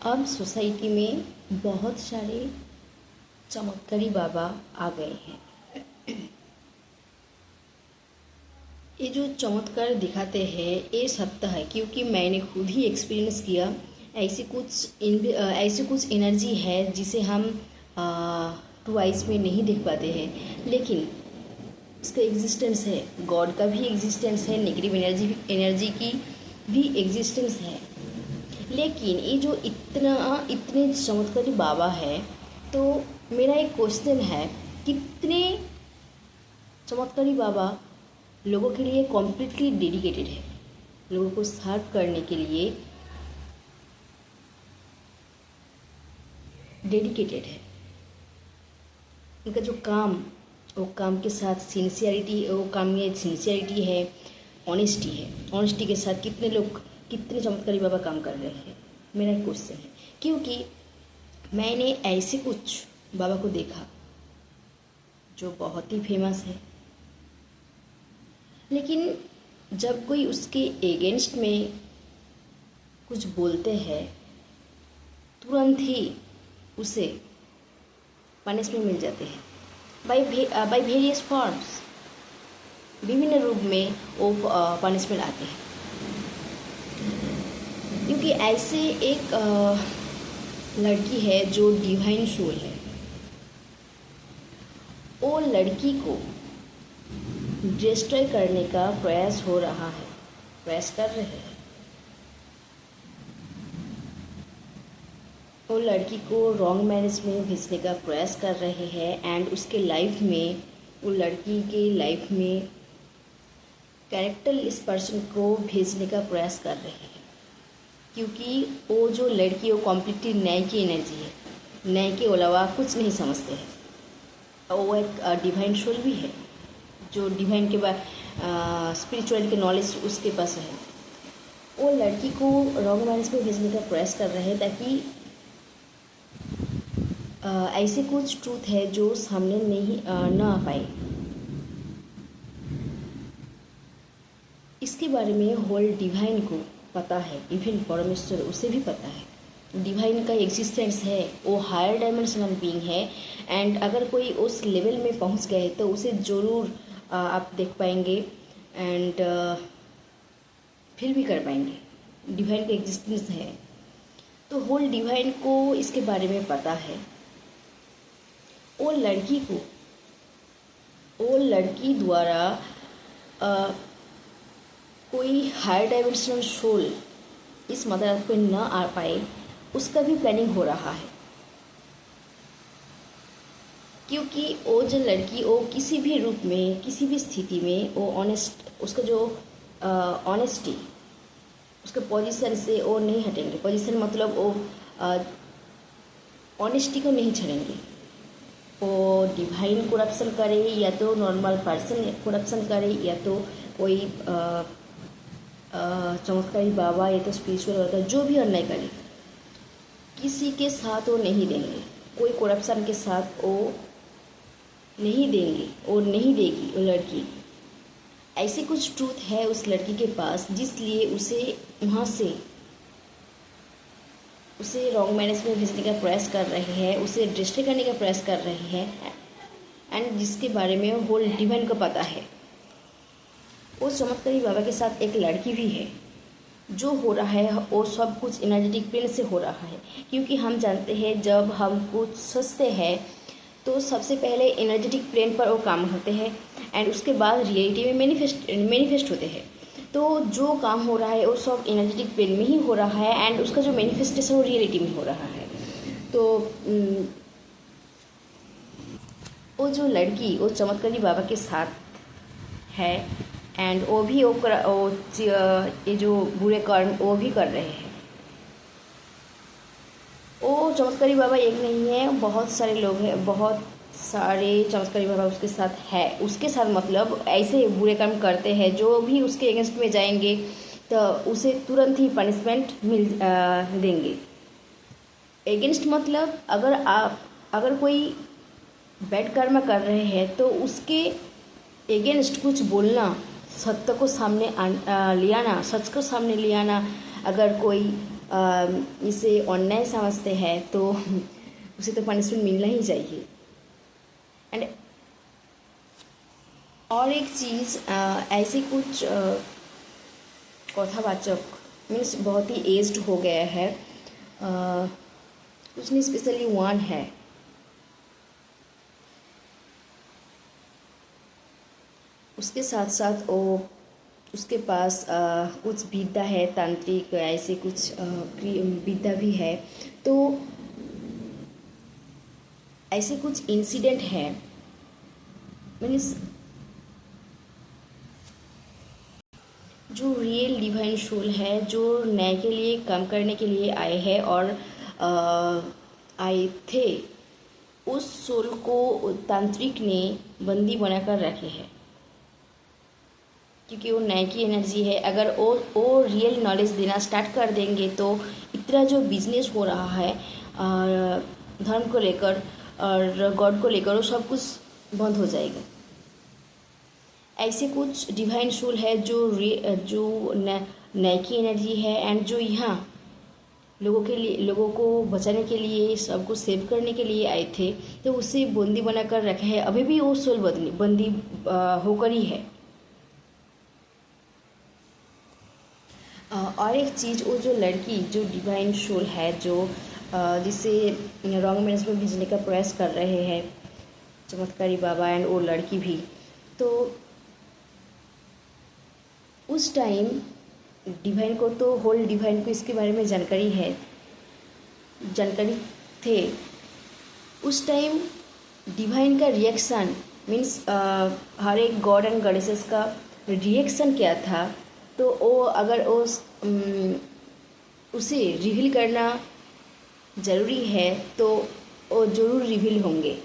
अब सोसाइटी में बहुत सारे चमत्कारी बाबा आ गए हैं। ये जो चमत्कार दिखाते हैं ये सत्य है, क्योंकि मैंने खुद ही एक्सपीरियंस किया। ऐसी कुछ एनर्जी है जिसे हम टू आइज में नहीं देख पाते हैं, लेकिन उसका एग्जिस्टेंस है। गॉड का भी एग्जिस्टेंस है, नेगेटिव एनर्जी की भी एग्जिस्टेंस है। लेकिन ये जो इतने चमत्कारी बाबा है, तो मेरा एक क्वेश्चन है, कितने चमत्कारी बाबा लोगों के लिए कम्प्लीटली डेडिकेटेड है, लोगों को सर्व करने के लिए डेडिकेटेड है। उनका जो काम, वो काम के साथ सिंसियरिटी, वो काम में सिंसियरिटी है, ऑनेस्टी है। ऑनेस्टी के साथ कितने चमत्कारी बाबा काम कर रहे हैं, मेरा एक क्वेश्चन है। क्योंकि मैंने ऐसे कुछ बाबा को देखा जो बहुत ही फेमस है, लेकिन जब कोई उसके एगेंस्ट में कुछ बोलते हैं, तुरंत ही उसे पनिशमेंट मिल जाते हैं बाय वेरियस फॉर्म्स। विभिन्न रूप में वो पनिशमेंट आते हैं, क्योंकि ऐसे एक लड़की है जो डिवाइन सोल है। वो लड़की को डिस्ट्रॉय करने का प्रयास कर रहे हैं। वो लड़की को रॉन्ग मैरिज में भेजने का प्रयास कर रहे हैं, एंड उसके लाइफ में, वो लड़की के लाइफ में कैरेक्टरलेस पर्सन को भेजने का प्रयास कर रहे हैं। क्योंकि वो जो लड़की, वो कम्प्लीटली न्याय की एनर्जी है, न्याय के अलावा कुछ नहीं समझते हैं। वो एक डिवाइन सोल भी है, जो डिवाइन के बाद स्पिरिचुअलिटी के नॉलेज उसके पास है। वो लड़की को रॉन्ग मैरिज में भेजने का प्रयास कर रहे हैं, ताकि ऐसे कुछ ट्रूथ है जो सामने न आ पाए। इसके बारे में होल डिवाइन को पता है, इवन परमेश्वर उसे भी पता है। डिवाइन का एग्जिस्टेंस है, वो हायर डायमेंशनल बीइंग है, एंड अगर कोई उस लेवल में पहुंच गए तो उसे ज़रूर आप देख पाएंगे, एंड फिर भी कर पाएंगे। डिवाइन का एग्जिस्टेंस है, तो होल डिवाइन को इसके बारे में पता है। वो लड़की द्वारा कोई हायर डायमेंशनल सोल इस मदर अर्थ पे न आ पाए, उसका भी प्लानिंग हो रहा है। क्योंकि वो जो लड़की, वो किसी भी रूप में, किसी भी स्थिति में, वो उसका जो ऑनेस्टी, उसके पोजीशन से वो नहीं हटेंगे। पोजीशन मतलब वो ऑनेस्टी को नहीं छोड़ेंगे। वो डिवाइन करप्शन करे, या तो नॉर्मल पर्सन करप्शन करे, या तो कोई चमत्कारी बाबा, या तो स्पिरिचुअल वर्कर, जो भी अन्याय करे, किसी के साथ वो नहीं देंगे। कोई करप्शन के साथ वो नहीं देंगे, वो नहीं देगी वो लड़की। ऐसी कुछ ट्रूथ है उस लड़की के पास, जिसलिए उसे रॉन्ग मैरिज में भेजने का प्रयास कर रहे हैं, उसे डिस्ट्रॉय करने का प्रयास कर रहे हैं, एंड जिसके बारे में होल डिवाइन को पता है। उस चमत्कारी बाबा के साथ एक लड़की भी है। जो हो रहा है वो सब कुछ एनर्जेटिक प्लेन से हो रहा है, क्योंकि हम जानते हैं जब हम कुछ सोचते हैं तो सबसे पहले एनर्जेटिक प्लेन पर वो काम होते हैं, एंड उसके बाद रियलिटी में मैनिफेस्ट होते हैं। तो जो काम हो रहा है वो सब एनर्जेटिक प्लेन में ही हो रहा है, एंड उसका जो मैनिफेस्टेशन वो रियलिटी में हो रहा है। तो वो जो लड़की वो चमत्कारी बाबा के साथ है, एंड वो भी ये जो बुरे कर्म वो भी कर रहे हैं। वो चमत्कारी बाबा एक नहीं है, बहुत सारे लोग हैं, बहुत सारे चमत्कारी बाबा उसके साथ है। उसके साथ मतलब ऐसे बुरे काम करते हैं, जो भी उसके अगेंस्ट में जाएंगे तो उसे तुरंत ही पनिशमेंट देंगे। अगेंस्ट मतलब अगर कोई बैड कर्म कर रहे हैं तो उसके अगेंस्ट कुछ बोलना, सत्य को सामने ले आना, सच को सामने ले आना। अगर कोई इसे अन्याय समझते हैं तो उसे तो पनिशमेंट मिलना ही चाहिए। एंड और एक चीज़, ऐसे कुछ कथावाचक मीन्स बहुत ही एज्ड हो गया है, कुछ नहीं स्पेशली वन है, उसके साथ साथ वो उसके पास कुछ विद्या है, तांत्रिक ऐसे कुछ विद्या भी है। तो ऐसे कुछ इंसिडेंट है, मीन्स जो रियल डिवाइन सोल है, जो न्याय के लिए काम करने के लिए आए हैं और आए थे, उस सोल को तांत्रिक ने बंदी बनाकर रखे हैं, क्योंकि वो न्याय की एनर्जी है। अगर वो रियल नॉलेज देना स्टार्ट कर देंगे तो इतना जो बिजनेस हो रहा है धर्म को लेकर और गॉड को लेकर, वो सब कुछ बंद हो जाएगा। ऐसे कुछ डिवाइन सोल है जो न्याय की एनर्जी है एंड जो यहाँ लोगों को बचाने के लिए, सबको सेव करने के लिए आए थे, तो उसे बंदी बनाकर रखे हैं। अभी भी वो सोल बंदी होकर ही है। और एक चीज़, वो जो लड़की जो डिवाइन सोल है, जो जिसे रॉन्ग मैरेज में भेजने का प्रयास कर रहे हैं चमत्कारी बाबा एंड वो लड़की भी, तो उस टाइम डिवाइन को तो होल डिवाइन को इसके बारे में जानकारी थे। उस टाइम डिवाइन का रिएक्शन मीन्स हर एक गॉड एंड गॉडेसेस का रिएक्शन क्या था, तो वो अगर उसे रिवील करना ज़रूरी है तो वो ज़रूर रिवील होंगे।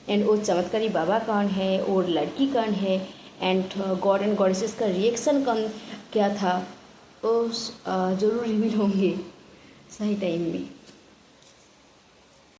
एंड वो चमत्कारी बाबा कौन है और लड़की कौन है एंड गॉड एंड गॉडेसेस का रिएक्शन क्या था, वो ज़रूर रिवील होंगे सही टाइम में।